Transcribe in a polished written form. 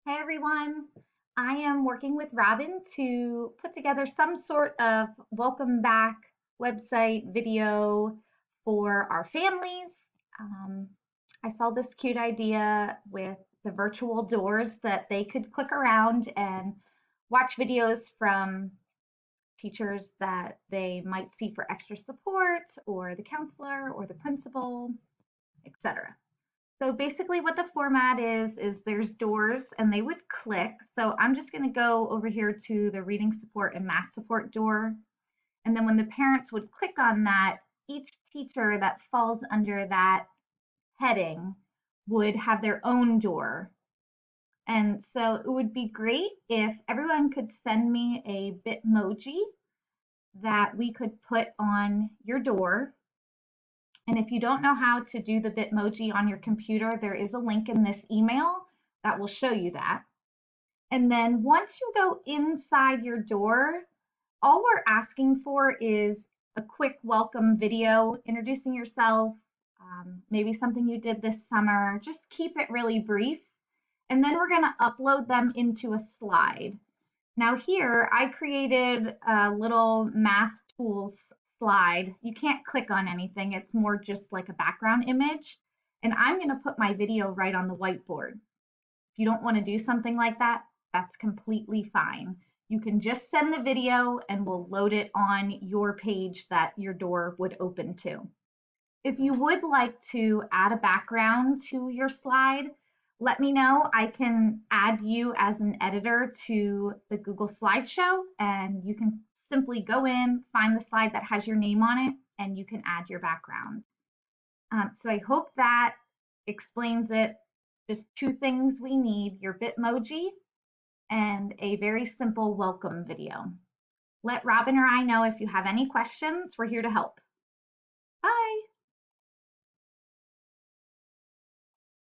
Hey everyone, I am working with Robin to put together some sort of welcome back website video for our families. Um, I saw this cute idea with the virtual doors that they could click around and watch videos from teachers that they might see for extra support, or the counselor, or the principal, etc. So basically what the format is there's doors and they would click. So I'm just going to go over here to the reading support and math support door. And then when the parents would click on that, each teacher that falls under that heading would have their own door. And so it would be great if everyone could send me a Bitmoji that we could put on your door. And if you don't know how to do the Bitmoji on your computer, there is a link in this email that will show you that. And then once you go inside your door, all we're asking for is a quick welcome video introducing yourself, maybe something you did this summer. Just keep it really brief. And then we're going to upload them into a slide. Now here, I created a little math tools slide. You can't click on anything. It's more just like a background image. And I'm going to put my video right on the whiteboard. If you don't want to do something like that, that's completely fine. You can just send the video and we'll load it on your page that your door would open to. If you would like to add a background to your slide, let me know. I can add you as an editor to the Google Slideshow, and you can simply go in, find the slide that has your name on it, and you can add your background. So I hope that explains it. Just two things we need, your Bitmoji and a very simple welcome video. Let Robin or I know if you have any questions. We're here to help. Bye.